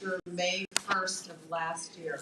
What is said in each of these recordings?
through May 1st of last year.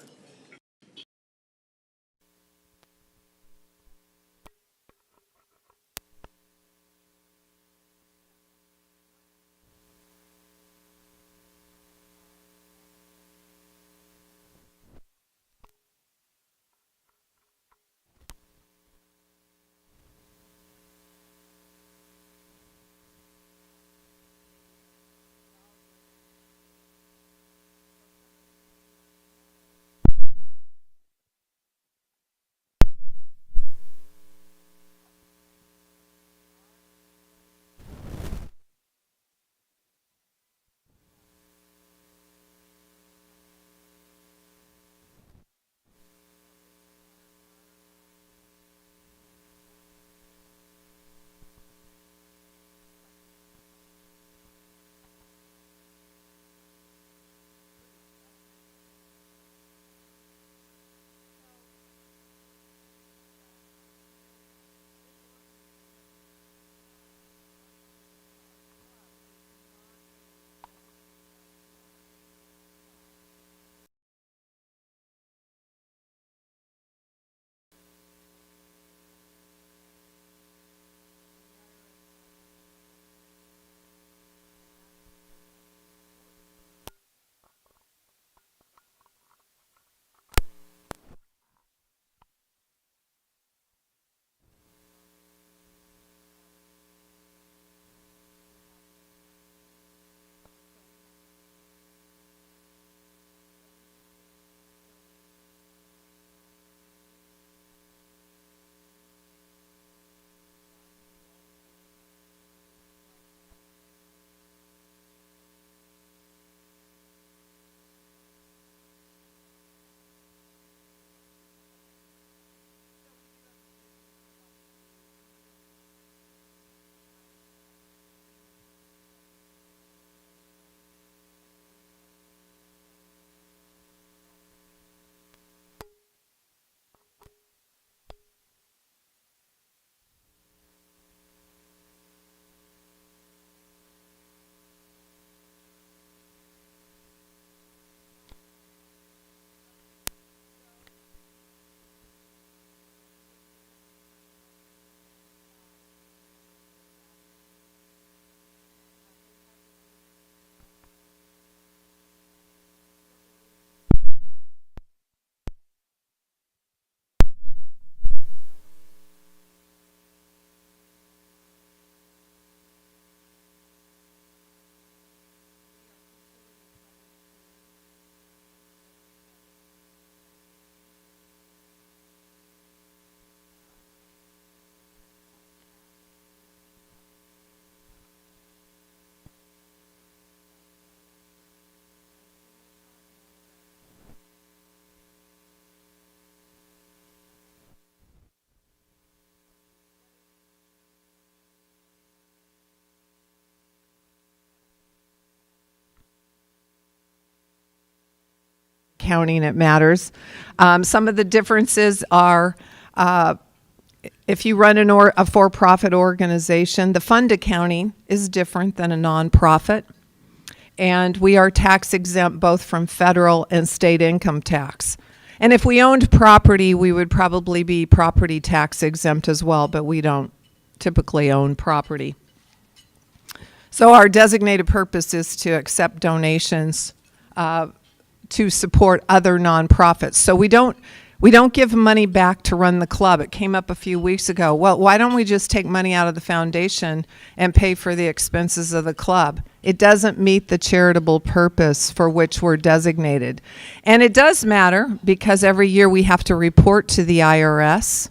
Counting it matters. Some of the differences are if you run a for-profit organization, the fund accounting is different than a nonprofit. And we are tax exempt both from federal and state income tax. And if we owned property, we would probably be property tax exempt as well, but we don't typically own property. So our designated purpose is to accept donations to support other nonprofits. So we don't give money back to run the club. It came up a few weeks ago. Well, why don't we just take money out of the foundation and pay for the expenses of the club? It doesn't meet the charitable purpose for which we're designated. And it does matter because every year we have to report to the IRS.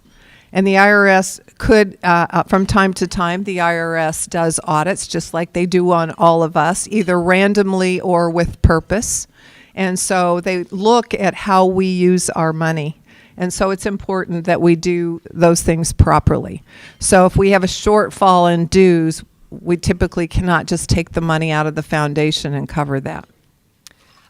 And the IRS could, from time to time, the IRS does audits just like they do on all of us, either randomly or with purpose. And so they look at how we use our money. And so it's important that we do those things properly. So if we have a shortfall in dues, we typically cannot just take the money out of the foundation and cover that.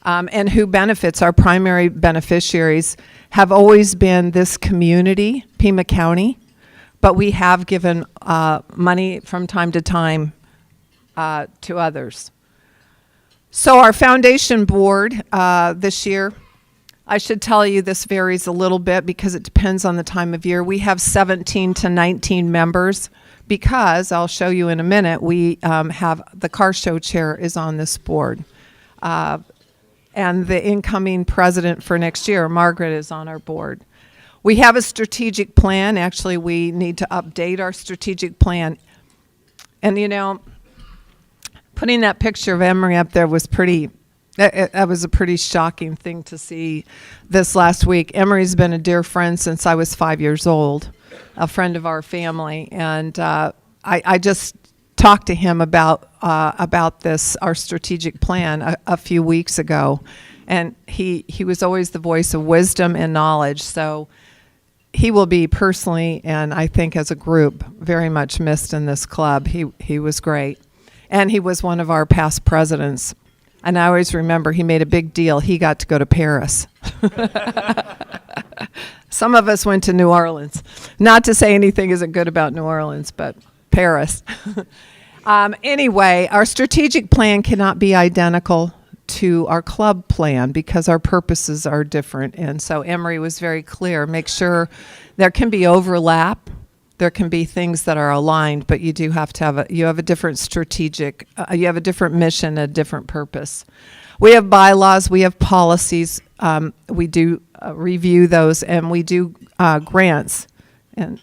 And who benefits? Our primary beneficiaries have always been this community, Pima County, but we have given money from time to time to others. So our foundation board this year, I should tell you this varies a little bit because it depends on the time of year. We have 17 to 19 members because, I'll show you in a minute, we have the car show chair is on this board. And the incoming president for next year, Margaret, is on our board. We have a strategic plan. Actually, we need to update our strategic plan. And, you know, putting that picture of Emery up there was that was a pretty shocking thing to see this last week. Emery's been a dear friend since I was 5 years old, a friend of our family. And I just talked to him about this, our strategic plan, a few weeks ago. And he was always the voice of wisdom and knowledge. So he will be personally, and I think as a group, very much missed in this club. He was great. And he was one of our past presidents. And I always remember he made a big deal. He got to go to Paris. Some of us went to New Orleans. Not to say anything isn't good about New Orleans, but Paris. Anyway, our strategic plan cannot be identical to our club plan because our purposes are different. And so Emery was very clear. Make sure there can be overlap. There can be things that are aligned, but you do have to you have a different strategic, you have a different mission, a different purpose. We have bylaws, we have policies, we do review those, and we do grants, and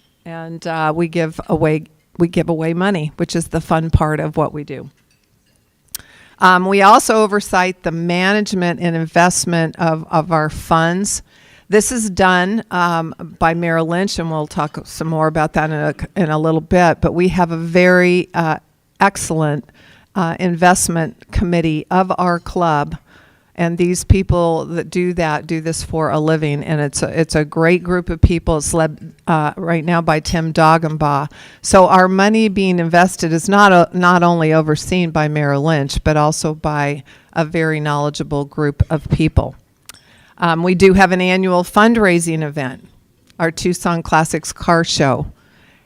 we give away money, which is the fun part of what we do. We also oversight the management and investment of our funds. This is done by Merrill Lynch, and we'll talk some more about that in a little bit, but we have a very excellent investment committee of our club, and these people that do this for a living, and it's a great group of people. It's led right now by Tim Doggenbaugh. So our money being invested is not only overseen by Merrill Lynch, but also by a very knowledgeable group of people. We do have an annual fundraising event, our Tucson Classics Car Show.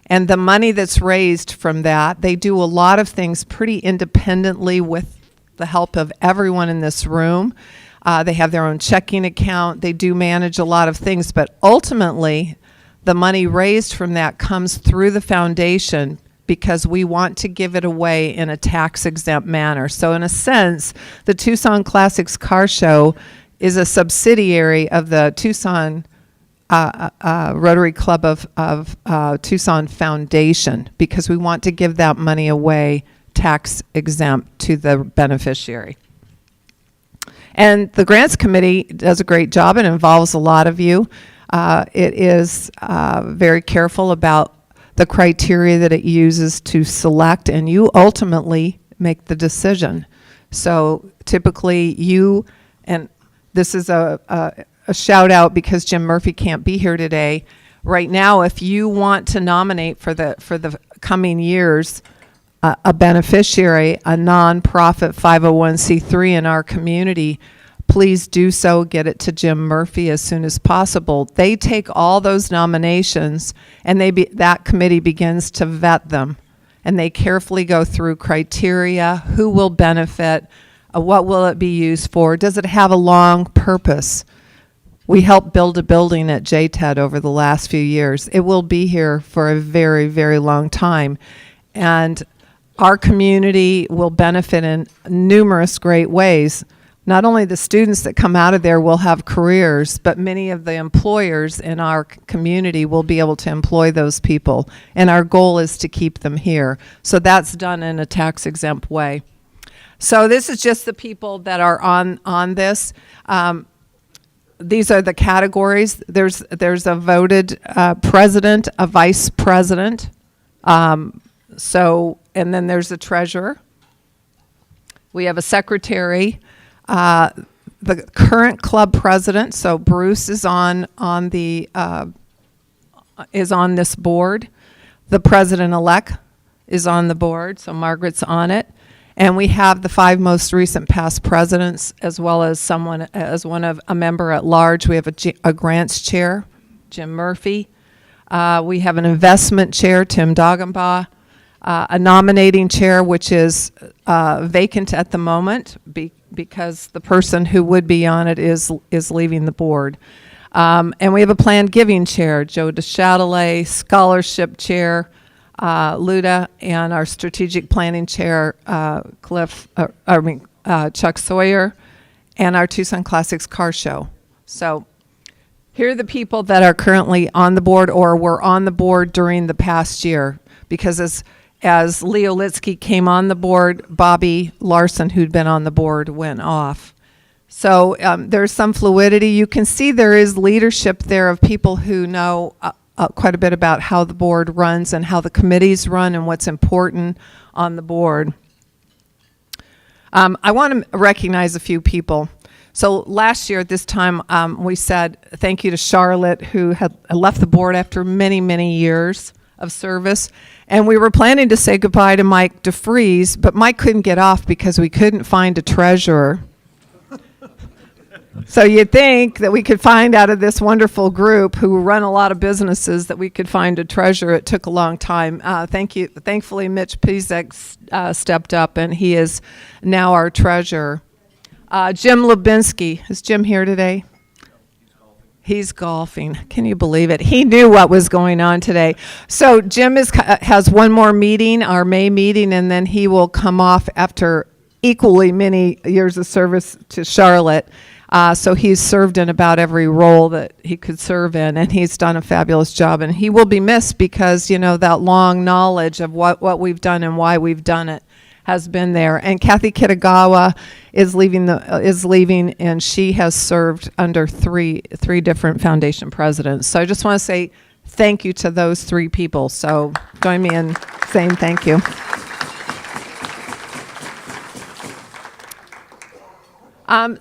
And the money that's raised from that, they do a lot of things pretty independently with the help of everyone in this room. They have their own checking account. They do manage a lot of things. But ultimately, the money raised from that comes through the foundation because we want to give it away in a tax-exempt manner. So in a sense, the Tucson Classics Car Show is a subsidiary of the Tucson Rotary Club of Tucson Foundation because we want to give that money away tax exempt to the beneficiary. And the grants committee does a great job. It involves a lot of you. It is very careful about the criteria that it uses to select, and you ultimately make the decision. So typically you, and this is a shout out because Jim Murphy can't be here today. Right now, if you want to nominate for the coming years a beneficiary, a nonprofit 501c3 in our community, please do so. Get it to Jim Murphy as soon as possible. They take all those nominations and that committee begins to vet them, and they carefully go through criteria, who will benefit, what will it be used for, does it have a long purpose. We helped build a building at JTED over the last few years. It will be here for a very, very long time. And our community will benefit in numerous great ways. Not only the students that come out of there will have careers, but many of the employers in our community will be able to employ those people. And our goal is to keep them here. So that's done in a tax-exempt way. So this is just the people that are on this. These are the categories. There's a voted president, a vice president. And then there's a treasurer. We have a secretary, the current club president. So Bruce is on this board. The president-elect is on the board. So Margaret's on it. And we have the 5 most recent past presidents, as well as a member at large. We have a grants chair, Jim Murphy. We have an investment chair, Tim Doggenbaugh. A nominating chair, which is vacant at the moment because the person who would be on it is leaving the board. And we have a planned giving chair, Joe DeChatelet, scholarship chair, Luda, and our strategic planning chair, Chuck Sawyer, and our Tucson Classics car show. So here are the people that are currently on the board or were on the board during the past year, because as Leo Litsky came on the board, Bobby Larson, who'd been on the board, went off. So there's some fluidity. You can see there is leadership there of people who know quite a bit about how the board runs and how the committees run and what's important on the board. I want to recognize a few people. So last year at this time, we said thank you to Charlotte, who had left the board after many, many years of service. And we were planning to say goodbye to Mike DeFries, but Mike couldn't get off because we couldn't find a treasurer. So you'd think that we could find out of this wonderful group who run a lot of businesses that we could find a treasurer. It took a long time. Thankfully, Mitch Pizek stepped up, and he is now our treasurer. Jim Lubinsky. Is Jim here today? He's golfing. Can you believe it? He knew what was going on today. So Jim has one more meeting, our May meeting, and then he will come off after equally many years of service to Charlotte. So he's served in about every role that he could serve in, and he's done a fabulous job. And he will be missed because, that long knowledge of what we've done and why we've done it has been there. And Kathy Kitagawa is leaving, and she has served under three different foundation presidents. So I just want to say thank you to those three people. So join me in saying thank you.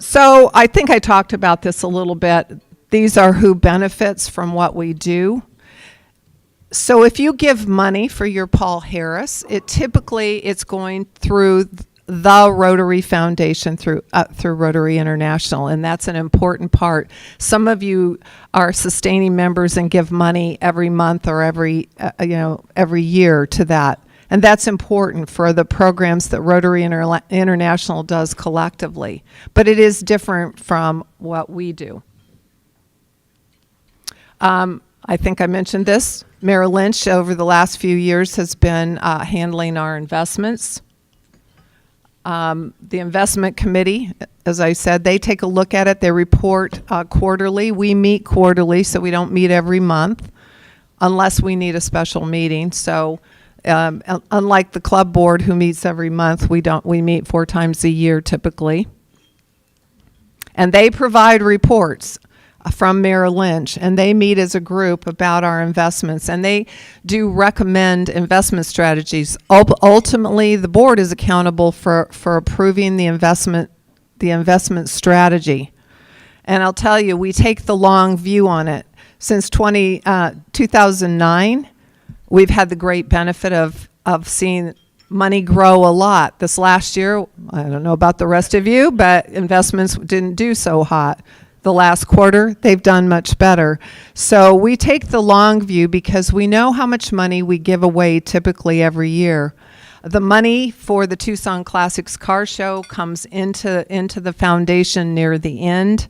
So I think I talked about this a little bit. These are who benefits from what we do. So if you give money for your Paul Harris, it's going through the Rotary Foundation through Rotary International, and that's an important part. Some of you are sustaining members and give money every month or every year to that. And that's important for the programs that Rotary International does collectively. But it is different from what we do. I think I mentioned this. Merrill Lynch over the last few years has been handling our investments. The investment committee, as I said, they take a look at it. They report quarterly. We meet quarterly, so we don't meet every month unless we need a special meeting. So unlike the club board who meets every month, we meet 4 times a year typically. And they provide reports from Merrill Lynch, and they meet as a group about our investments, and they do recommend investment strategies. Ultimately, the board is accountable for approving the investment strategy. And I'll tell you, we take the long view on it. Since 2009, we've had the great benefit of seeing money grow a lot. This last year, I don't know about the rest of you, but investments didn't do so hot. The last quarter, they've done much better. So we take the long view because we know how much money we give away typically every year. The money for the Tucson Classics car show comes into the foundation near the end,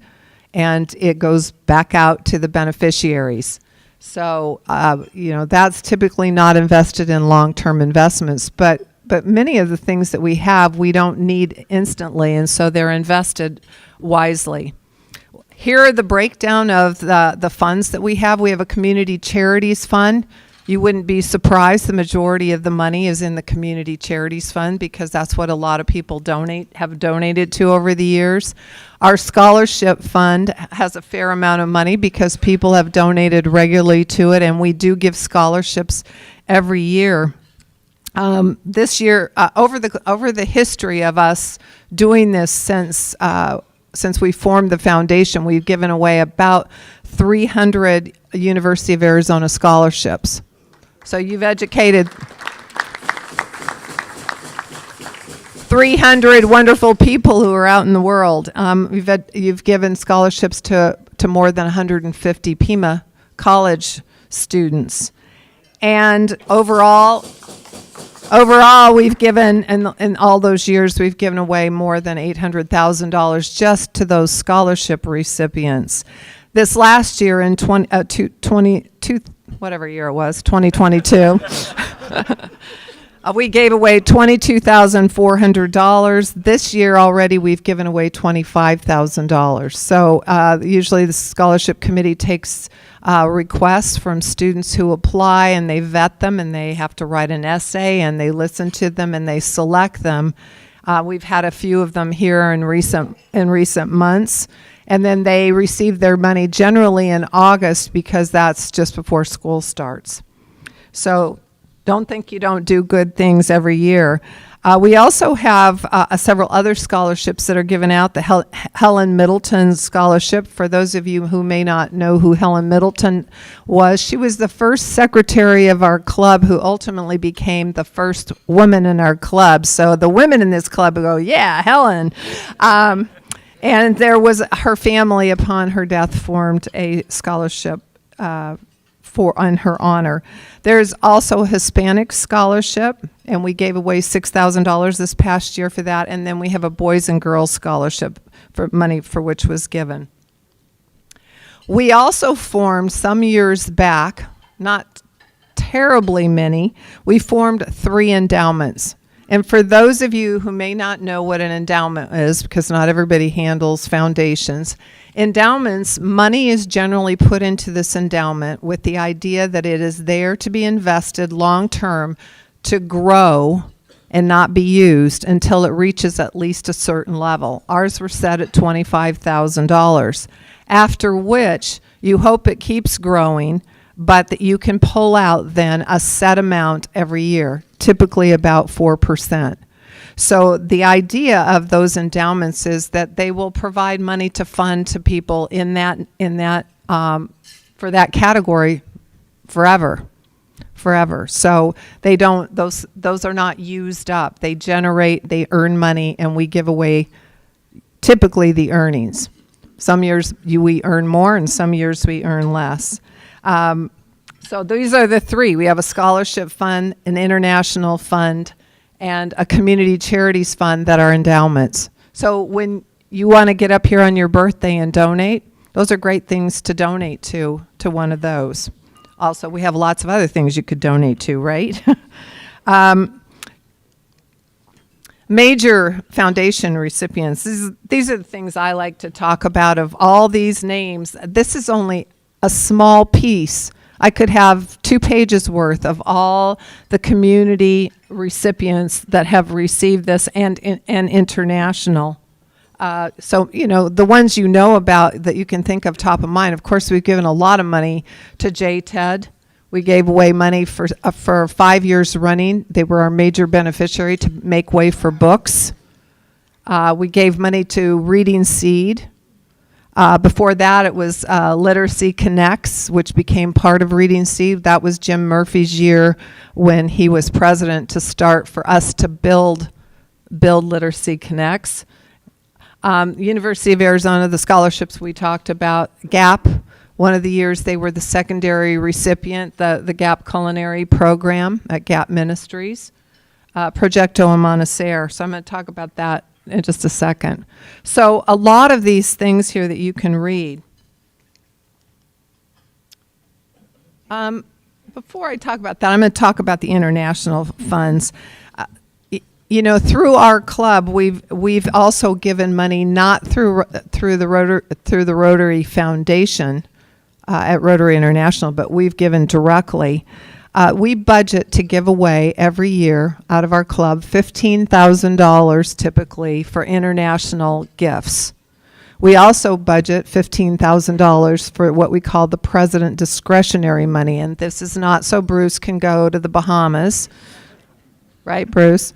and it goes back out to the beneficiaries. So, that's typically not invested in long-term investments, but many of the things that we have, we don't need instantly, and so they're invested wisely. Here are the breakdown of the funds that we have. We have a community charities fund. You wouldn't be surprised the majority of the money is in the community charities fund because that's what a lot of people have donated to over the years. Our scholarship fund has a fair amount of money because people have donated regularly to it, and we do give scholarships every year. This year, over the history of us doing this since we formed the foundation, we've given away about 300 University of Arizona scholarships. So you've educated 300 wonderful people who are out in the world. You've given scholarships to more than 150 Pima college students. And overall, Overall, we've given, in all those years, we've given away more than $800,000 just to those scholarship recipients. This last year in 2022, we gave away $22,400. This year already, we've given away $25,000. So usually the scholarship committee takes requests from students who apply, and they vet them, and they have to write an essay, and they listen to them, and they select them. We've had a few of them here in recent months, and then they receive their money generally in August because that's just before school starts. So don't think you don't do good things every year. We also have several other scholarships that are given out. The Helen Middleton Scholarship. For those of you who may not know who Helen Middleton was, she was the first secretary of our club who ultimately became the first woman in our club. So the women in this club go, yeah, Helen. And there was her family, upon her death, formed a scholarship on her honor. There's also a Hispanic scholarship, and we gave away $6,000 this past year for that. And then we have a Boys and Girls Scholarship for money for which was given. We also formed some years back, not terribly many, we formed 3 endowments. And for those of you who may not know what an endowment is, because not everybody handles foundations, endowments, money is generally put into this endowment with the idea that it is there to be invested long-term to grow and not be used until it reaches at least a certain level. Ours were set at $25,000, after which you hope it keeps growing, but that you can pull out then a set amount every year, typically about 4%. So the idea of those endowments is that they will provide money to fund to people in that for that category forever. So they don't, those are not used up. They generate, they earn money, and we give away typically the earnings. Some years we earn more, and some years we earn less. So these are the 3. We have a scholarship fund, an international fund, and a community charities fund that are endowments. So when you want to get up here on your birthday and donate, those are great things to donate to one of those. Also, we have lots of other things you could donate to, right? Major foundation recipients. These are the things I like to talk about. Of all these names, this is only a small piece. I could have 2 pages worth of all the community recipients that have received this, and international. So, you know, the ones you know about that you can think of top of mind. Of course, we've given a lot of money to JTED. We gave away money for 5 years running. They were our major beneficiary to make way for books. We gave money to Reading Seed. Before that, it was Literacy Connects, which became part of Reading Seed. That was Jim Murphy's year when he was president to start for us to build Literacy Connects. University of Arizona, the scholarships we talked about. GAP, one of the years they were the secondary recipient, the GAP culinary program at GAP Ministries. Proyecto Amanecer, so I'm going to talk about that in just a second. So a lot of these things here that you can read. Before I talk about that, I'm going to talk about the international funds. You know, through our club, we've also given money not through the Rotary Foundation at Rotary International, but we've given directly. We budget to give away every year out of our club $15,000 typically for international gifts. We also budget $15,000 for what we call the president discretionary money, and this is not so Bruce can go to the Bahamas, right, Bruce?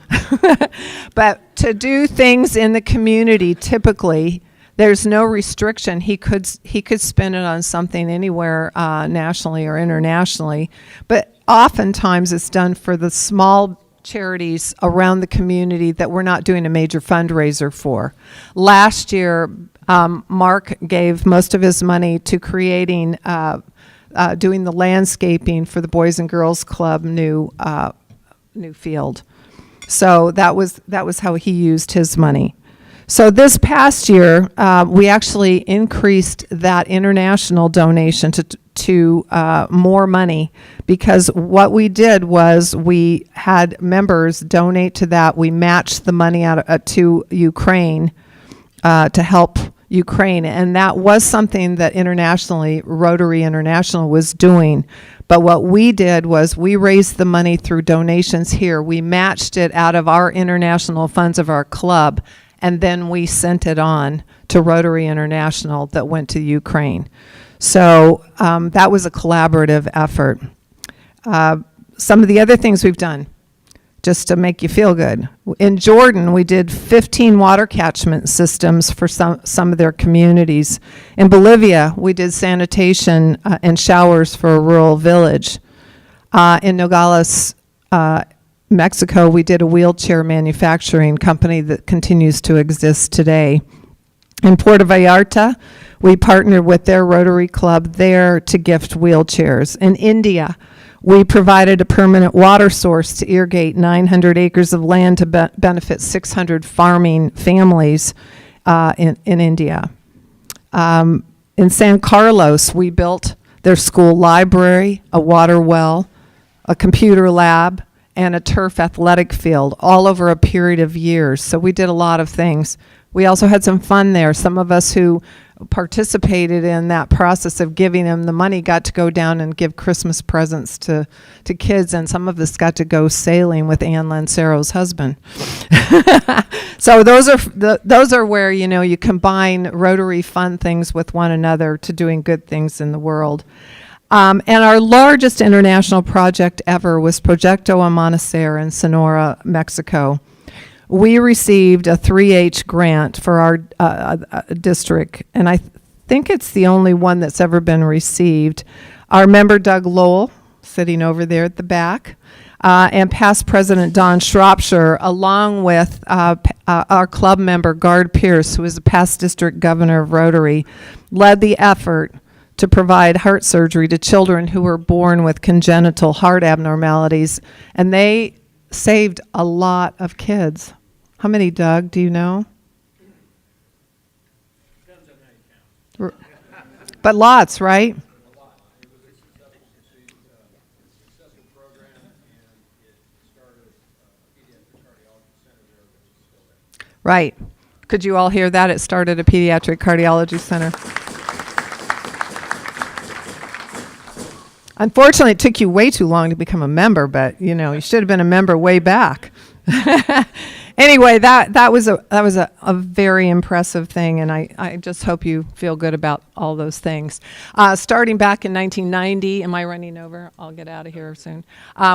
But to do things in the community, typically, there's no restriction. He could spend it on something anywhere nationally or internationally, but oftentimes it's done for the small charities around the community that we're not doing a major fundraiser for. Last year, Mark gave most of his money to creating, doing the landscaping for the Boys and Girls Club new new field. So that was how he used his money. So this past year, we actually increased that international donation to more money, because what we did was we had members donate to that. We matched the money out to Ukraine to help Ukraine, and that was something that internationally Rotary International was doing. But what we did was we raised the money through donations here. We matched it out of our international funds of our club, and then we sent it on to Rotary International that went to Ukraine. So that was a collaborative effort. Some of the other things we've done, just to make you feel good. In Jordan, we did 15 water catchment systems for some of their communities. In Bolivia, we did sanitation and showers for a rural village. In Nogales, Mexico, we did a wheelchair manufacturing company that continues to exist today. In Puerto Vallarta, we partnered with their Rotary Club there to gift wheelchairs. In India, we provided a permanent water source to irrigate 900 acres of land to benefit 600 farming families in India. In San Carlos, we built their school library, a water well, a computer lab, and a turf athletic field, all over a period of years. So we did a lot of things. We also had some fun there. Some of us who participated in that process of giving them the money got to go down and give Christmas presents to kids, and some of us got to go sailing with Ann Lancero's husband. So those are where, you know, you combine Rotary fun things with one another to doing good things in the world. And our largest international project ever was Proyecto Amanecer in Sonora, Mexico. We received a 3H grant for our district, and I think it's the only one that's ever been received. Our member, Doug Lowell, sitting over there at the back, and past President Don Shropshire, along with our club member, Gard Pierce, who was a past district governor of Rotary, led the effort to provide heart surgery to children who were born with congenital heart abnormalities, and they saved a lot of kids. How many, Doug, do you know? But lots, right? Right. Could you all hear that? It started a pediatric cardiology center. Unfortunately, it took you way too long to become a member, but you know, you should have been a member way back. Anyway, that was a very impressive thing, and I just hope you feel good about all those things. Starting back in 1990, am I running over? I'll get out of here soon.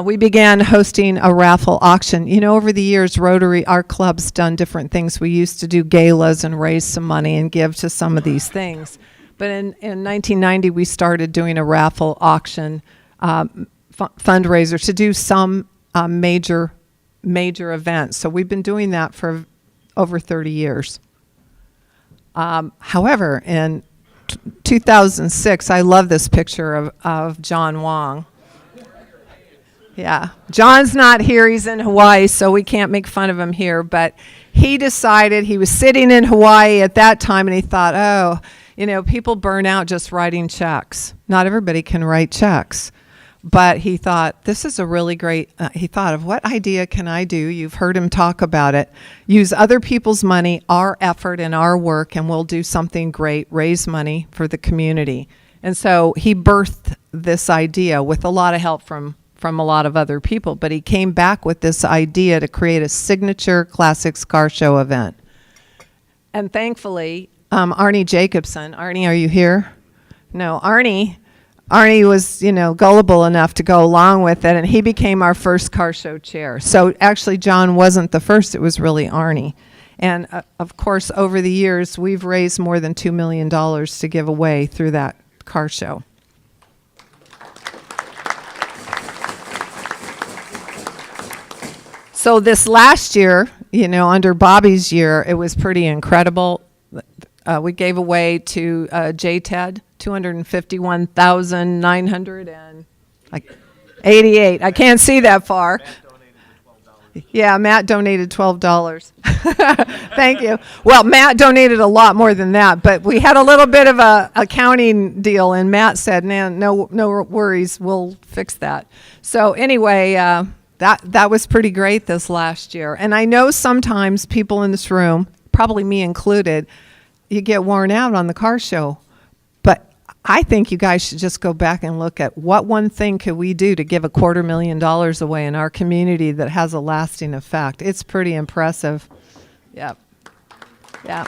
We began hosting a raffle auction. You know, over the years, Rotary, our club's done different things. We used to do galas and raise some money and give to some of these things. But in 1990, we started doing a raffle auction fundraiser to do some major events. So we've been doing that for over 30 years. However, in 2006, I love this picture of John Wong. Yeah, John's not here. He's in Hawaii, so we can't make fun of him here. But he decided, he was sitting in Hawaii at that time, and he thought, oh, you know, people burn out just writing checks. Not everybody can write checks. But he thought, this is a really great, he thought of what idea can I do? You've heard him talk about it. Use other people's money, our effort and our work, and we'll do something great, raise money for the community. And so he birthed this idea with a lot of help from a lot of other people. But he came back with this idea to create a signature classics car show event. And thankfully, Arnie Jacobson. Arnie, are you here? No, Arnie was, you know, gullible enough to go along with it, and he became our first car show chair. So actually, John wasn't the first. It was really Arnie. And, of course, over the years, we've raised more than $2 million to give away through that car show. So this last year, you know, under Bobby's year, it was pretty incredible. We gave away to JTED $251,988. I can't see that far. Yeah, Matt donated $12. Thank you. Well, Matt donated a lot more than that, but we had a little bit of a accounting deal, and Matt said, "Man, no worries, we'll fix that." So anyway, that was pretty great this last year. And I know sometimes people in this room, probably me included, you get worn out on the car show. But I think you guys should just go back and look at what one thing could we do to give $250,000 away in our community that has a lasting effect. It's pretty impressive. Yep. Yeah.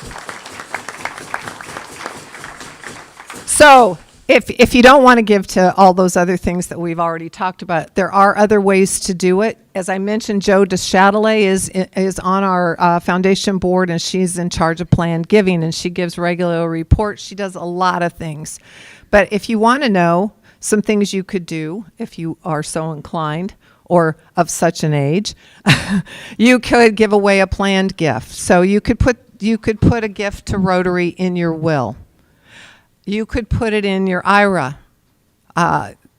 So if you don't want to give to all those other things that we've already talked about, there are other ways to do it. As I mentioned, Joe DeChatelet is on our foundation board, and she's in charge of planned giving, and she gives regular reports. She does a lot of things. But if you want to know some things you could do, if you are so inclined or of such an age, you could give away a planned gift. So you could put a gift to Rotary in your will. You could put it in your IRA.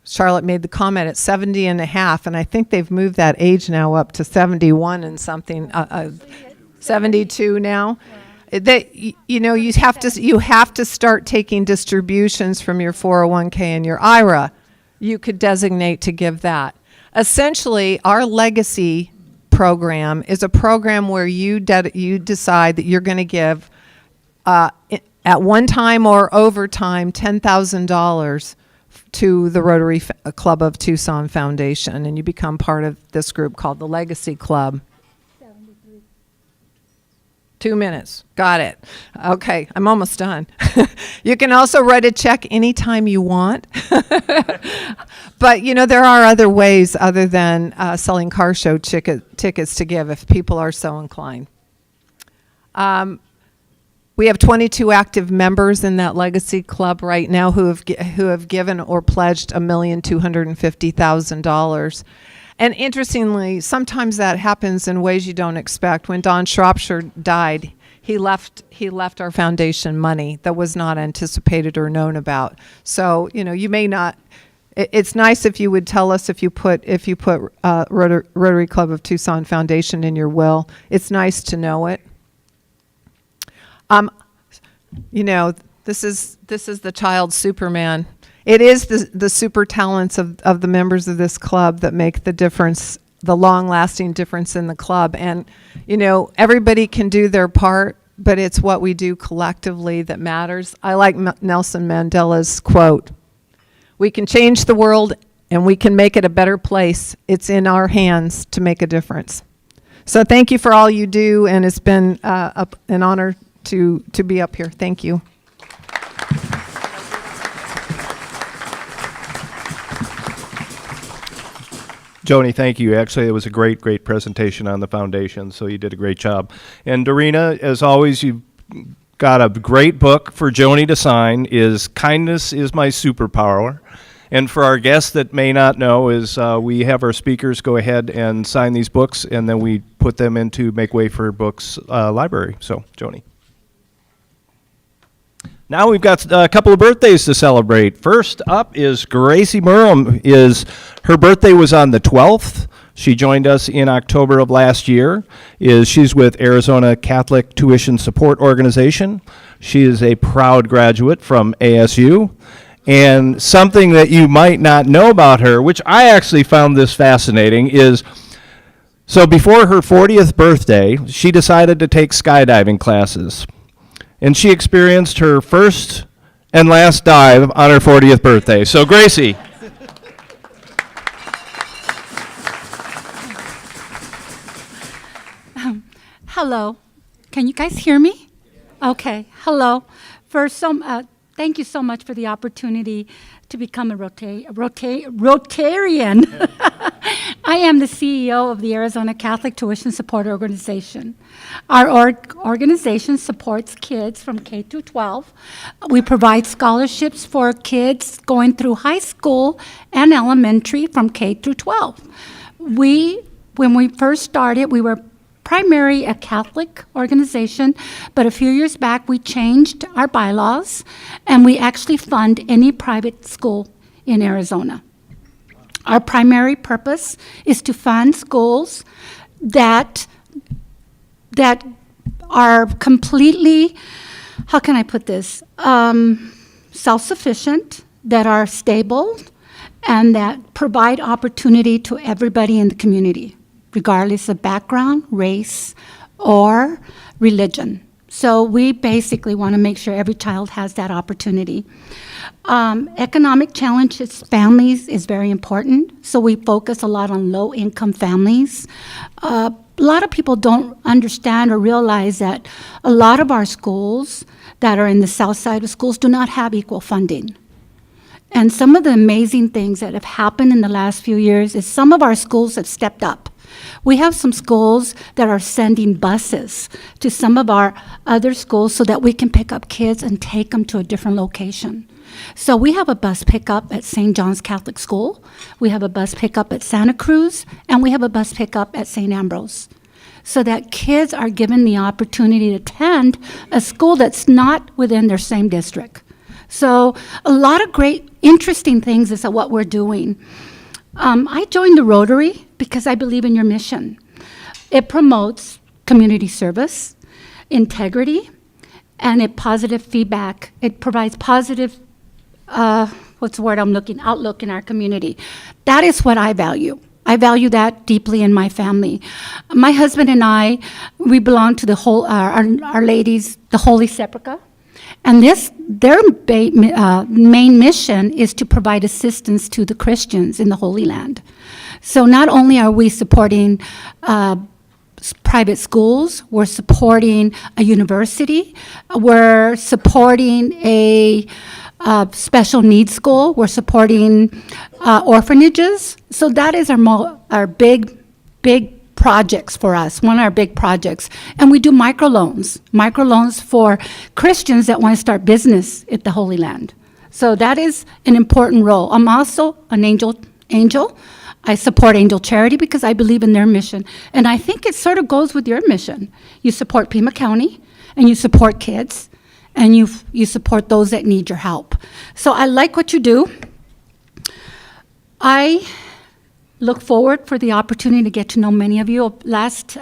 Charlotte made the comment at 70 and a half, and I think they've moved that age now up to 71 and something, 72 now. That you have to start taking distributions from your 401k and your IRA. You could designate to give that. Essentially, our legacy program is a program where you decide that you're going to give at one time or over time $10,000 to the Rotary Club of Tucson Foundation, and you become part of this group called the Legacy Club. 2 minutes. Got it. Okay, I'm almost done. You can also write a check anytime you want. But, there are other ways other than selling car show tickets to give if people are so inclined. We have 22 active members in that Legacy Club right now who have given or pledged $1,250,000. And interestingly, sometimes that happens in ways you don't expect. When Don Shropshire died, he left our foundation money that was not anticipated or known about. So you may not. It's nice if you would tell us if you put Rotary Club of Tucson Foundation in your will. It's nice to know it. This is the child Superman. It is the super talents of the members of this club that make the difference, the long-lasting difference in the club. And, everybody can do their part, but it's what we do collectively that matters. I like Nelson Mandela's quote, "We can change the world and we can make it a better place. It's in our hands to make a difference." So thank you for all you do, and it's been an honor to be up here. Thank you. Joni, thank you. Actually, it was a great presentation on the foundation, so you did a great job. And Dorina, as always, you've got a great book for Joni to sign, is Kindness is My Superpower. And for our guests that may not know, is we have our speakers go ahead and sign these books, and then we put them into Make Way for Books library. So, Joni. Now we've got a couple of birthdays to celebrate. First up is Gracie Murham. Her birthday was on the 12th. She joined us in October of last year. She's with Arizona Catholic Tuition Support Organization. She is a proud graduate from ASU. And something that you might not know about her, which I actually found this fascinating, is so before her 40th birthday, she decided to take skydiving classes. And she experienced her first and last dive on her 40th birthday. So, Gracie. Hello. Can you guys hear me? Okay. Hello. Thank you so much for the opportunity to become a Rotarian. I am the CEO of the Arizona Catholic Tuition Support Organization. Our organization supports kids from K through 12. We provide scholarships for kids going through high school and elementary from K through 12. When we first started, we were primarily a Catholic organization, but a few years back we changed our bylaws and we actually fund any private school in Arizona. Our primary purpose is to fund schools that are completely, how can I put this, self-sufficient, that are stable, and that provide opportunity to everybody in the community, regardless of background, race, or religion. So we basically want to make sure every child has that opportunity. Economic challenges families is very important, so we focus a lot on low-income families. A lot of people don't understand or realize that a lot of our schools that are in the south side of schools do not have equal funding. And some of the amazing things that have happened in the last few years is some of our schools have stepped up. We have some schools that are sending buses to some of our other schools so that we can pick up kids and take them to a different location. So we have a bus pickup at St. John's Catholic School, we have a bus pickup at Santa Cruz, and we have a bus pickup at St. Ambrose, so that kids are given the opportunity to attend a school that's not within their same district. So a lot of great, interesting things is what we're doing. I joined the Rotary because I believe in your mission. It promotes community service, integrity, and positive feedback. It provides positive, what's the word I'm looking, outlook in our community. That is what I value. I value that deeply in my family. My husband and I, we belong to the whole, Our Lady's, the Holy Sepulchre. And their main mission is to provide assistance to the Christians in the Holy Land. So not only are we supporting private schools, we're supporting a university, we're supporting a special needs school, we're supporting orphanages. So that is our big projects for us, one of our big projects. And we do microloans for Christians that want to start business at the Holy Land. So that is an important role. I'm also an angel. I support Angel Charity because I believe in their mission. And I think it sort of goes with your mission. You support Pima County, and you support kids, and you support those that need your help. So I like what you do. I look forward for the opportunity to get to know many of you. Last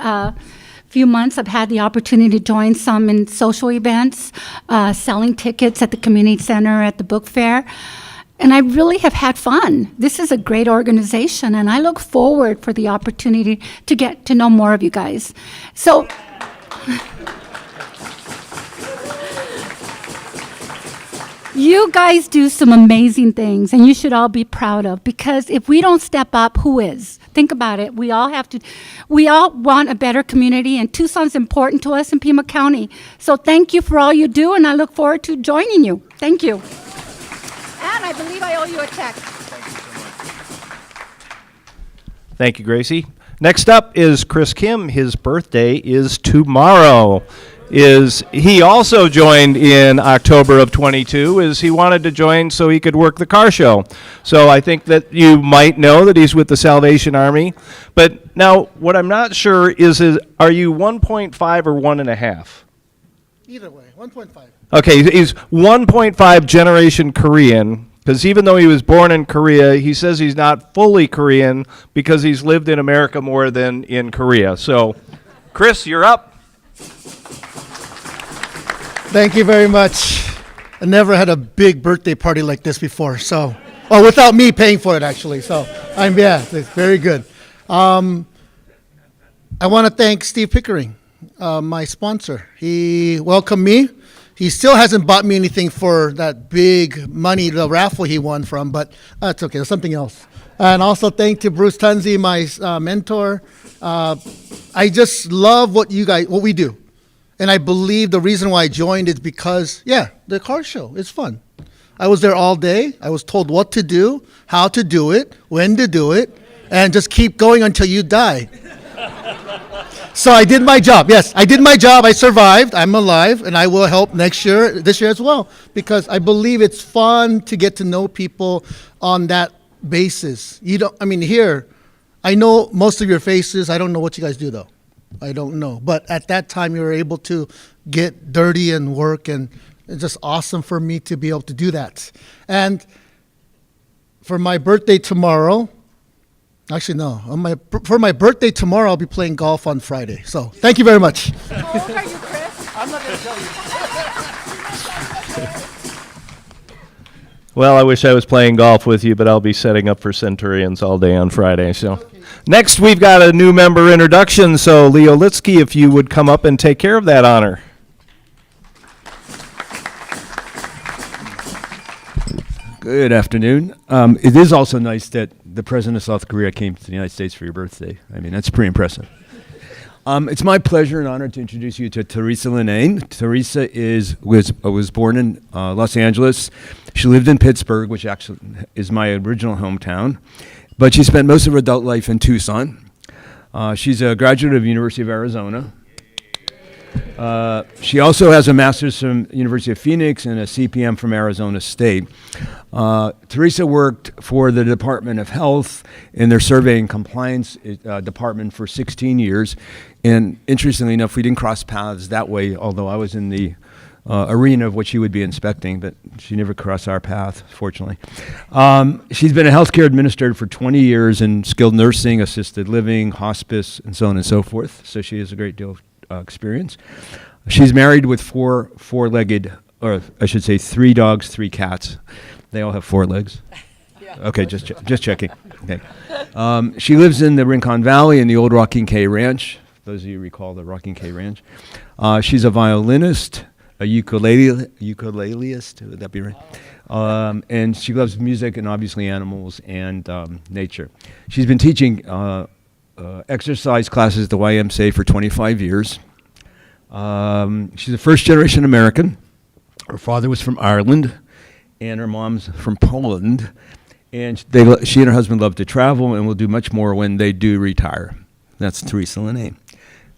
few months, I've had the opportunity to join some in social events, selling tickets at the community center, at the book fair, and I really have had fun. This is a great organization, and I look forward for the opportunity to get to know more of you guys. So, you guys do some amazing things, and you should all be proud of, because if we don't step up, who is? Think about it. We all want a better community, and Tucson's important to us in Pima County. So thank you for all you do, and I look forward to joining you. Thank you. And I believe I owe you a check. Thank you, Gracie. Next up is Chris Kim. His birthday is tomorrow. He also joined in October of 22, he wanted to join so he could work the car show. So I think that you might know that he's with the Salvation Army. But now what I'm not sure is are you 1.5 or 1.5? Either way, 1.5. Okay, he's 1.5 generation Korean, because even though he was born in Korea, he says he's not fully Korean because he's lived in America more than in Korea. So, Chris, you're up. Thank you very much. I never had a big birthday party like this before, so, without me paying for it, actually. So, it's very good. I want to thank Steve Pickering, my sponsor. He welcomed me. He still hasn't bought me anything for that big money, the raffle he won from, but that's okay. There's something else. And also thank to Bruce Tunzi, my mentor. I just love what we do. And I believe the reason why I joined is because, the car show is fun. I was there all day. I was told what to do, how to do it, when to do it, and just keep going until you die. So I did my job. Yes, I did my job. I survived. I'm alive, and I will help this year as well, because I believe it's fun to get to know people on that basis. Here, I know most of your faces. I don't know what you guys do, though. I don't know. But at that time, you were able to get dirty and work, and it's just awesome for me to be able to do that. And for my birthday tomorrow, Actually, no. For my birthday tomorrow, I'll be playing golf on Friday. So thank you very much. How old are you, Chris? I'm not going to tell you. Well, I wish I was playing golf with you, but I'll be setting up for Centurions all day on Friday. So, next we've got a new member introduction. So, Leo Litsky, if you would come up and take care of that honor. Good afternoon. It is also nice that the President of South Korea came to the United States for your birthday. I mean, that's pretty impressive. It's my pleasure and honor to introduce you to Teresa Linane. Teresa was born in Los Angeles. She lived in Pittsburgh, which actually is my original hometown, but she spent most of her adult life in Tucson. She's a graduate of the University of Arizona. She also has a master's from University of Phoenix and a CPM from Arizona State. Teresa worked for the Department of Health in their survey and compliance department for 16 years. And interestingly enough, we didn't cross paths that way, although I was in the arena of what she would be inspecting, but she never crossed our path, fortunately. She's been a healthcare administrator for 20 years in skilled nursing, assisted living, hospice, and so on and so forth. So she has a great deal of experience. She's married with four-legged, or I should say 3 dogs, 3 cats. They all have 4 legs. Yeah. Okay, just checking. Okay. She lives in the Rincon Valley in the old Rocking K Ranch. Those of you recall the Rocking K Ranch. She's a violinist, a ukuleleist, would that be right? And she loves music and obviously animals and nature. She's been teaching exercise classes at the YMCA for 25 years. She's a first-generation American. Her father was from Ireland, and her mom's from Poland. And she and her husband love to travel and will do much more when they do retire. That's Teresa Linane.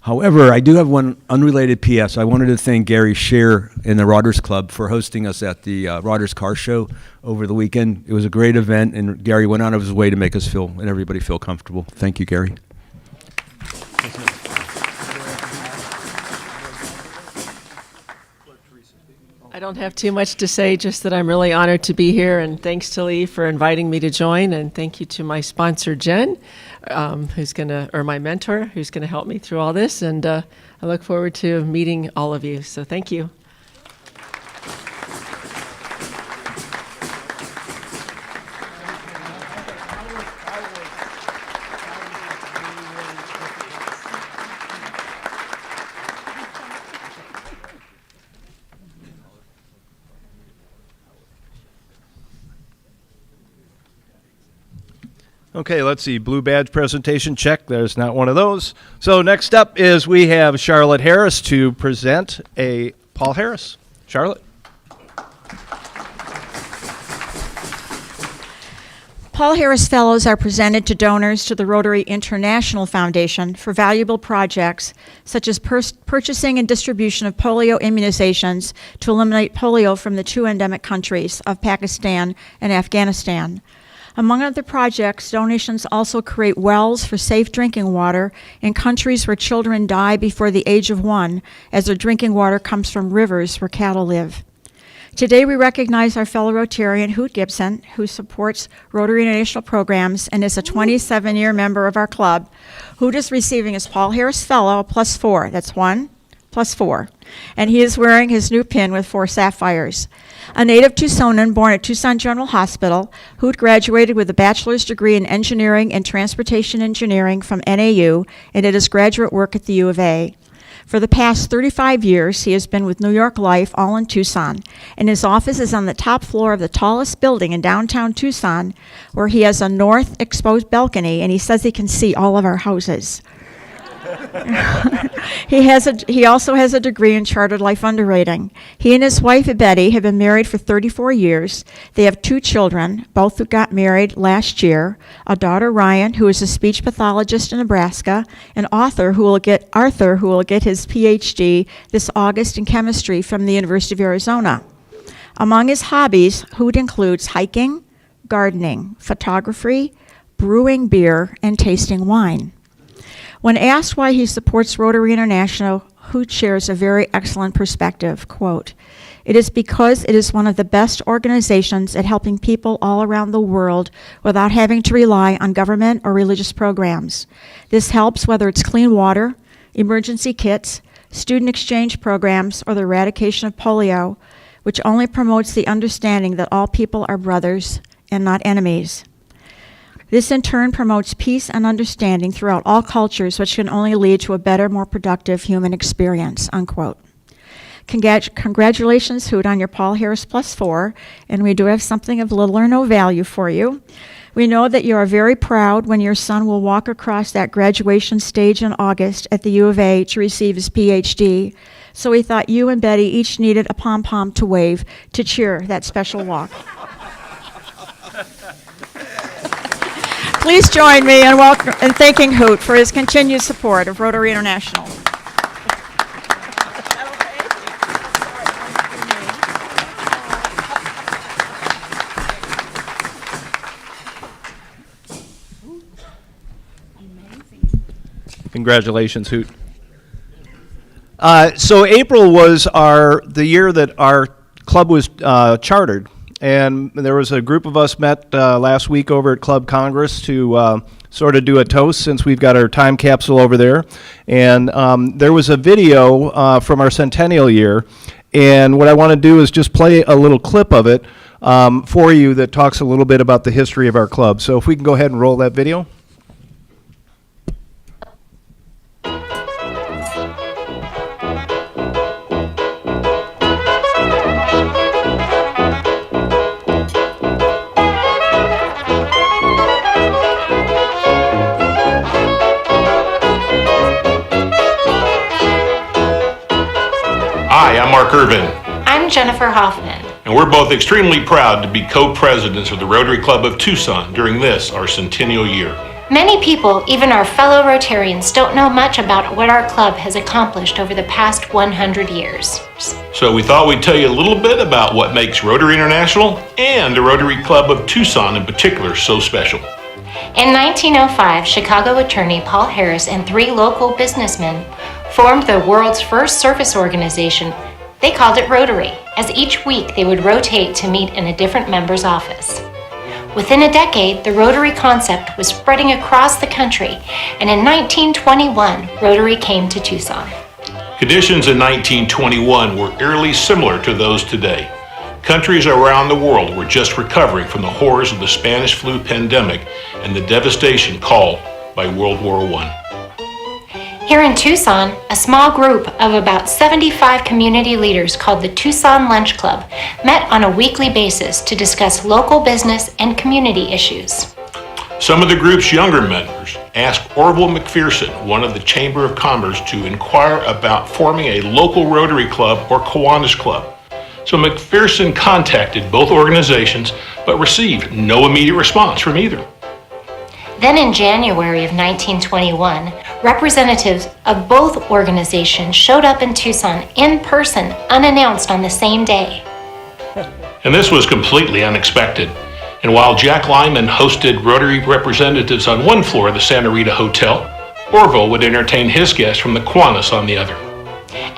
However, I do have one unrelated PS. I wanted to thank Gary Scher in the Rotary Club for hosting us at the Rotary Car Show over the weekend. It was a great event, and Gary went out of his way to make us feel and everybody feel comfortable. Thank you, Gary. I don't have too much to say, just that I'm really honored to be here, and thanks to Lee for inviting me to join, and thank you to my sponsor, Jen, or my mentor, who's going to help me through all this, and I look forward to meeting all of you, so thank you. Okay, let's see. Blue badge presentation, check. There's not one of those. So next up is we have Charlotte Harris to present a Paul Harris. Charlotte. Paul Harris Fellows are presented to donors to the Rotary International Foundation for valuable projects such as purchasing and distribution of polio immunizations to eliminate polio from the 2 endemic countries of Pakistan and Afghanistan. Among other projects, donations also create wells for safe drinking water in countries where children die before the age of 1, as their drinking water comes from rivers where cattle live. Today we recognize our fellow Rotarian, Hoot Gibson, who supports Rotary International programs and is a 27-year member of our club. Hoot is receiving his Paul Harris Fellow +4. That's 1 + 4. And he is wearing his new pin with 4 sapphires. A native Tucsonan born at Tucson General Hospital, Hoot graduated with a bachelor's degree in engineering and transportation engineering from NAU and did his graduate work at the U of A. For the past 35 years, he has been with New York Life, all in Tucson, and his office is on the top floor of the tallest building in downtown Tucson, where he has a north exposed balcony, and he says he can see all of our houses. He also has a degree in chartered life underwriting. He and his wife, Betty, have been married for 34 years. They have 2 children, both who got married last year, a daughter, Ryan, who is a speech pathologist in Nebraska, and Arthur, who will get his PhD this August in chemistry from the University of Arizona. Among his hobbies, Hoot includes hiking, gardening, photography, brewing beer, and tasting wine. When asked why he supports Rotary International, Hoot shares a very excellent perspective. Quote, "It is because it is one of the best organizations at helping people all around the world without having to rely on government or religious programs. This helps whether it's clean water, emergency kits, student exchange programs, or the eradication of polio, which only promotes the understanding that all people are brothers and not enemies. This in turn promotes peace and understanding throughout all cultures, which can only lead to a better, more productive human experience," unquote. Congratulations, Hoot, on your Paul Harris Plus 4, and we do have something of little or no value for you. We know that you are very proud when your son will walk across that graduation stage in August at the U of A to receive his PhD, so we thought you and Betty each needed a pom-pom to wave to cheer that special walk. Please join me in thanking Hoot for his continued support of Rotary International. Congratulations, Hoot. So April was the year that our club was chartered, and there was a group of us met last week over at Club Congress to sort of do a toast, since we've got our time capsule over there. And there was a video from our centennial year, and what I want to do is just play a little clip of it for you that talks a little bit about the history of our club. So if we can go ahead and roll that video. Hi, I'm Mark Irvin, I'm Jennifer Hoffman. and we're both extremely proud to be co-presidents of the Rotary Club of Tucson during this, our centennial year. Many people, even our fellow Rotarians, don't know much about what our club has accomplished over the past 100 years. So we thought we'd tell you a little bit about what makes Rotary International and the Rotary Club of Tucson in particular so special. In 1905, Chicago attorney Paul Harris and 3 local businessmen formed the world's first service organization. They called it Rotary, as each week they would rotate to meet in a different member's office. Within a decade, the Rotary concept was spreading across the country, and in 1921, Rotary came to Tucson. Conditions in 1921 were eerily similar to those today. Countries around the world were just recovering from the horrors of the Spanish flu pandemic and the devastation caused by World War I. Here in Tucson, a small group of about 75 community leaders called the Tucson Lunch Club met on a weekly basis to discuss local business and community issues. Some of the group's younger members asked Orville McPherson, one of the Chamber of Commerce, to inquire about forming a local Rotary Club or Kiwanis Club. So McPherson contacted both organizations, but received no immediate response from either. Then in January of 1921, representatives of both organizations showed up in Tucson in person, unannounced on the same day. And this was completely unexpected. And while Jack Lyman hosted Rotary representatives on one floor of the Santa Rita Hotel, Orville would entertain his guests from the Kiwanis on the other.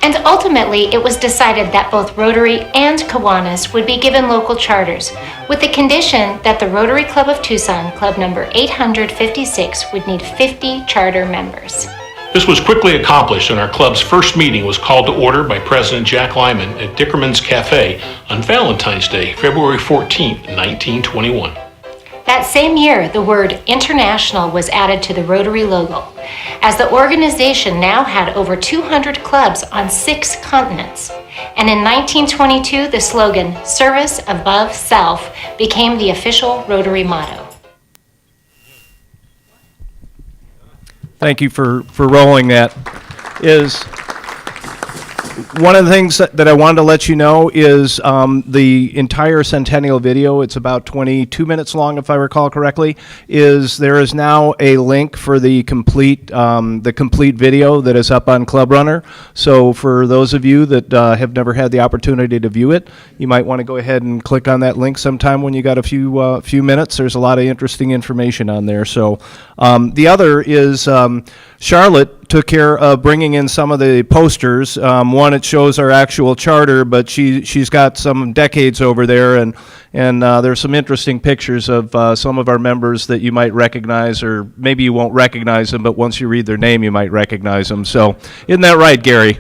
And ultimately, it was decided that both Rotary and Kiwanis would be given local charters, with the condition that the Rotary Club of Tucson, club number 856, would need 50 charter members. This was quickly accomplished, and our club's first meeting was called to order by President Jack Lyman at Dickerman's Cafe on Valentine's Day, February 14, 1921. That same year, the word international was added to the Rotary logo, as the organization now had over 200 clubs on 6 continents. And in 1922, the slogan, "Service Above Self," became the official Rotary motto. Thank you for rolling that. One of the things that I wanted to let you know is the entire centennial video, it's about 22 minutes long if I recall correctly, there is now a link for the complete video that is up on Club Runner. So for those of you that have never had the opportunity to view it, you might want to go ahead and click on that link sometime when you got a few minutes. There's a lot of interesting information on there. So the other is Charlotte took care of bringing in some of the posters. One, it shows our actual charter, but she's got some decades over there, and there's some interesting pictures of some of our members that you might recognize, or maybe you won't recognize them, but once you read their name, you might recognize them. So, isn't that right, Gary?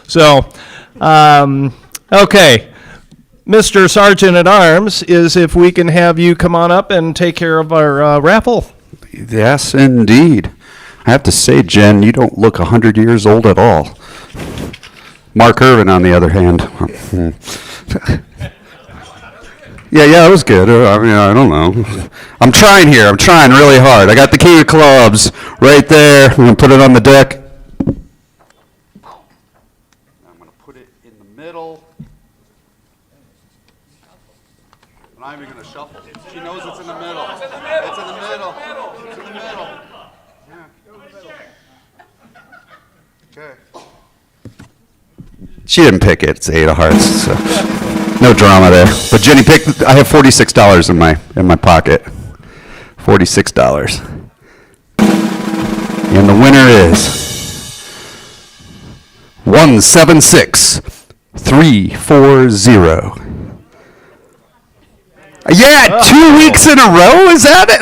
So, okay. Mr. Sergeant at Arms, is if we can have you come on up and take care of our raffle. Yes, indeed. I have to say, Jen, you don't look 100 years old at all. Mark Irvin, on the other hand. Yeah, that was good. I mean, I don't know. I'm trying here. I'm trying really hard. I got the king of clubs right there. I'm going to put it on the deck. I'm going to put it in the middle. I'm not even going to shuffle. She knows it's in the middle. It's in the middle. It's in the middle. Okay. She didn't pick it. It's 8 of hearts. So no drama there. But Jenny picked. I have $46 in my pocket. $46. And the winner is 176340. Yeah, 2 weeks in a row. Is that it?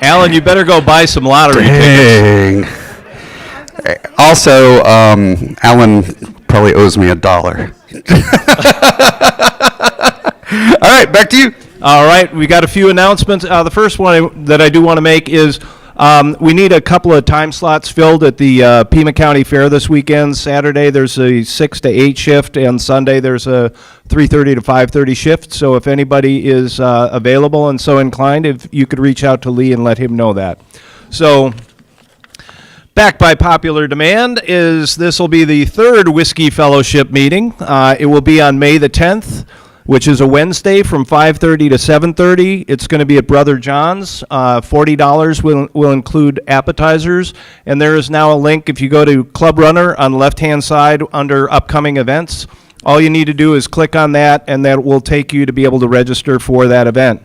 Alan, you better go buy some lottery tickets. Dang. Also, Alan probably owes me $1. All right, back to you. All right, we got a few announcements. The first one that I do want to make is we need a couple of time slots filled at the Pima County Fair this weekend. Saturday there's a 6 to 8 shift, and Sunday there's a 3:30 to 5:30 shift. So if anybody is available and so inclined, if you could reach out to Lee and let him know that. So, back by popular demand is this will be the third Whiskey Fellowship meeting. It will be on May the 10th, which is a Wednesday from 5:30 to 7:30. It's going to be at Brother John's. $40 will include appetizers, and there is now a link. If you go to Club Runner on the left-hand side under upcoming events, all you need to do is click on that, and that will take you to be able to register for that event.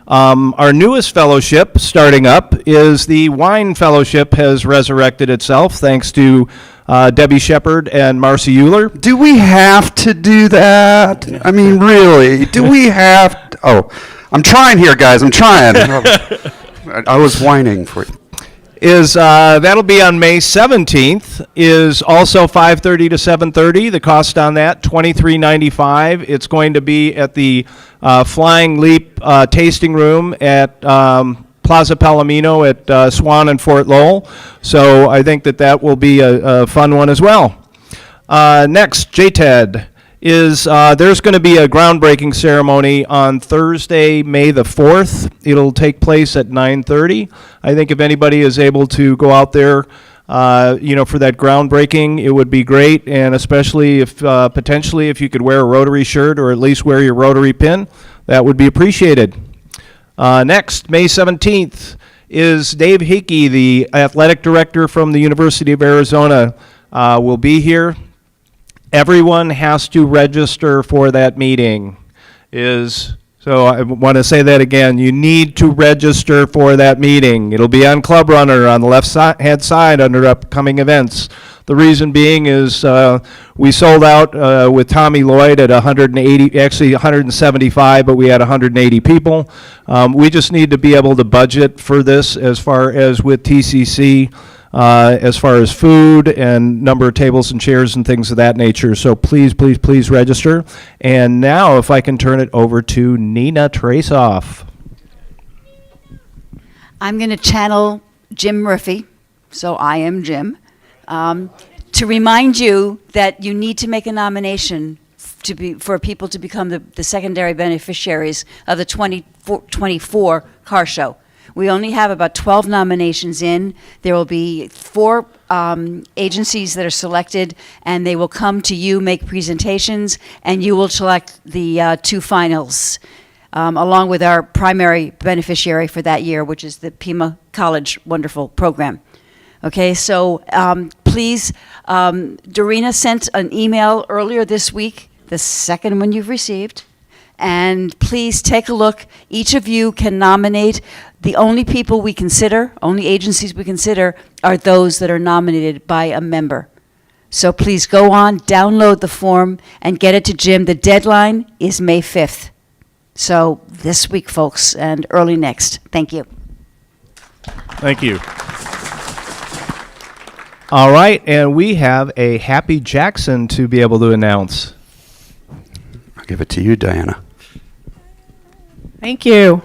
Our newest fellowship starting up is the Wine Fellowship has resurrected itself thanks to Debbie Shepard and Marcy Euler. Do we have to do that? I mean, really? Do we have to? Oh, I'm trying here, guys. I'm trying. I was whining for you. That'll be on May 17th, is also 5:30 to 7:30. The cost on that, $23.95. It's going to be at the Flying Leap tasting room at Plaza Palomino at Swan and Fort Lowell. So I think that will be a fun one as well. Next, JTED is there's going to be a groundbreaking ceremony on Thursday, May the 4th. It'll take place at 9:30. I think if anybody is able to go out there, for that groundbreaking, it would be great, and especially if potentially if you could wear a Rotary shirt or at least wear your Rotary pin, that would be appreciated. Next, May 17th, is Dave Hickey, the athletic director from the University of Arizona, will be here. Everyone has to register for that meeting. So I want to say that again. You need to register for that meeting. It'll be on Club Runner on the left-hand side under upcoming events. The reason being is we sold out with Tommy Lloyd at 180, actually 175, but we had 180 people. We just need to be able to budget for this as far as with TCC, as far as food and number of tables and chairs and things of that nature. So please, please, please register. And now if I can turn it over to Nina Trasoff. I'm going to channel Jim Murphy, so I am Jim, to remind you that you need to make a nomination for people to become the secondary beneficiaries of the 2024 car show. We only have about 12 nominations in. There will be 4 agencies that are selected, and they will come to you, make presentations, and you will select the 2 finals, along with our primary beneficiary for that year, which is the Pima College Wonderful Program. Okay, so please, Dorina sent an email earlier this week, the second one you've received, and please take a look. Each of you can nominate. The only people we consider, only agencies we consider, are those that are nominated by a member. So please go on, download the form, and get it to Jim. The deadline is May 5th. So this week, folks, and early next. Thank you. Thank you. All right, and we have a Happy Jackson to be able to announce. I'll give it to you, Diana. Thank you.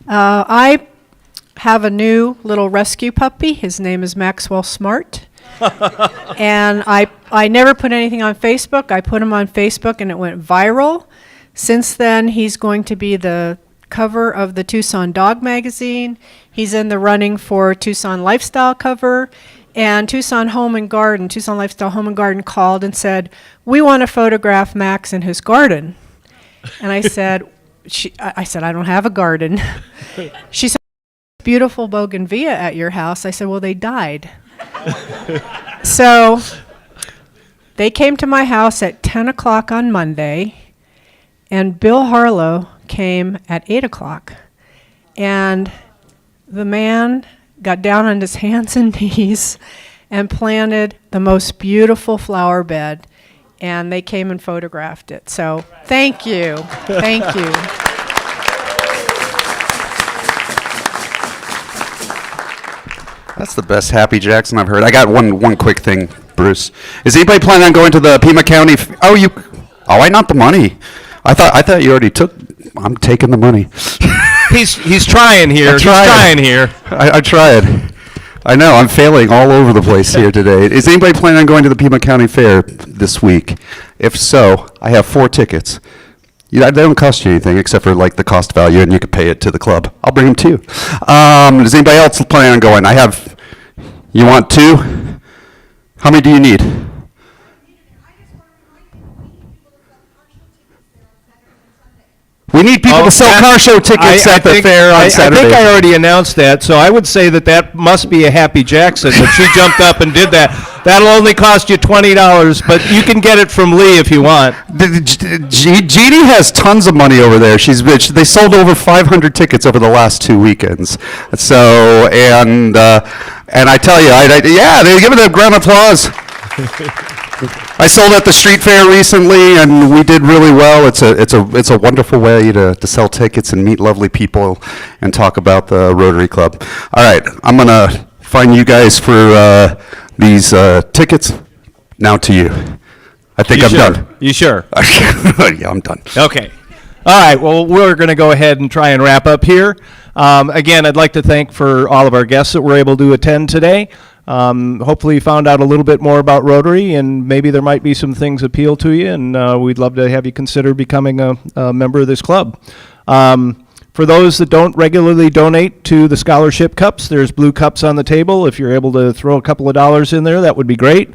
I have a new little rescue puppy. His name is Maxwell Smart. And I never put anything on Facebook. I put him on Facebook and it went viral. Since then, he's going to be the cover of the Tucson Dog Magazine. He's in the running for Tucson Lifestyle cover. And Tucson Lifestyle Home and Garden called and said, "We want to photograph Max in his garden." And I said, I don't have a garden. She said, "Beautiful bougainvillea at your house." I said, "Well, they died." So they came to my house at 10 o'clock on Monday, and Bill Harlow came at 8 o'clock. And the man got down on his hands and knees and planted the most beautiful flower bed, and they came and photographed it. So thank you. Thank you. That's the best Happy Jackson I've heard. I got one quick thing, Bruce. Is anybody planning on going to the Pima County? I not the money. I thought you already took. I'm taking the money. He's trying here. He's trying here. I tried. I know, I'm failing all over the place here today. Is anybody planning on going to the Pima County Fair this week? If so, I have 4 tickets. They don't cost you anything except for like the cost value, and you could pay it to the club. I'll bring them too. Does anybody else plan on going? You want 2? How many do you need? We need people to sell car show tickets at the fair on Saturday. I think I already announced that, so I would say that must be a Happy Jackson, that she jumped up and did that. That'll only cost you $20, but you can get it from Lee if you want. Jeannie has tons of money over there. They sold over 500 tickets over the last 2 weekends. So, and I tell you, they give it a ground of applause. I sold at the street fair recently, and we did really well. It's a wonderful way to sell tickets and meet lovely people and talk about the Rotary Club. All right, I'm gonna find you guys for these tickets. Now to you. I think I'm done. You sure? Yeah, I'm done. Okay. All right, well, we're going to go ahead and try and wrap up here. Again, I'd like to thank for all of our guests that were able to attend today. Hopefully you found out a little bit more about Rotary, and maybe there might be some things appeal to you, and we'd love to have you consider becoming a member of this club. For those that don't regularly donate to the scholarship cups, there's blue cups on the table. If you're able to throw a couple of dollars in there, that would be great.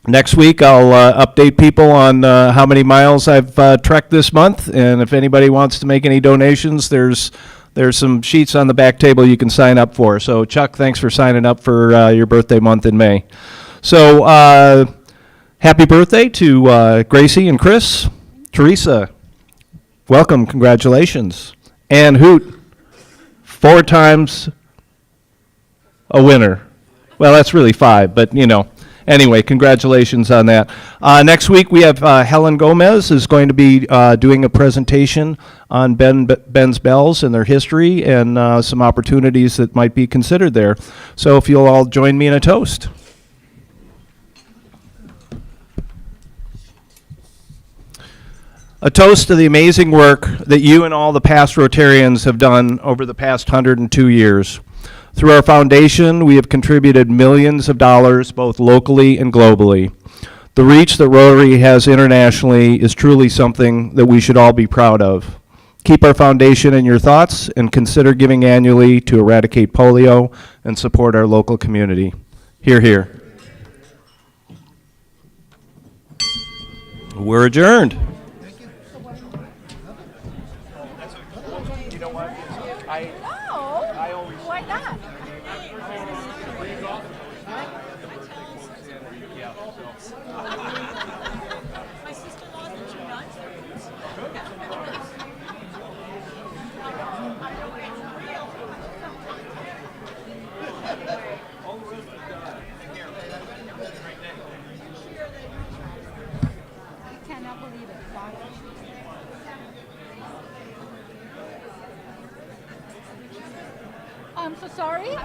Next week, I'll update people on how many miles I've trekked this month, and if anybody wants to make any donations, there's some sheets on the back table you can sign up for. So, Chuck, thanks for signing up for your birthday month in May. So, happy birthday to Gracie and Chris. Teresa, welcome, congratulations. And Hoot, 4 times a winner. Well, that's really 5, but you know. Anyway, congratulations on that. Next week we have Helen Gomez is going to be doing a presentation on Ben's Bells and their history and some opportunities that might be considered there. So if you'll all join me in a toast. A toast to the amazing work that you and all the past Rotarians have done over the past 102 years. Through our foundation, we have contributed millions of dollars, both locally and globally. The reach that Rotary has internationally is truly something that we should all be proud of. Keep our foundation in your thoughts and consider giving annually to eradicate polio and support our local community. Hear, hear. We're adjourned. I'm so sorry.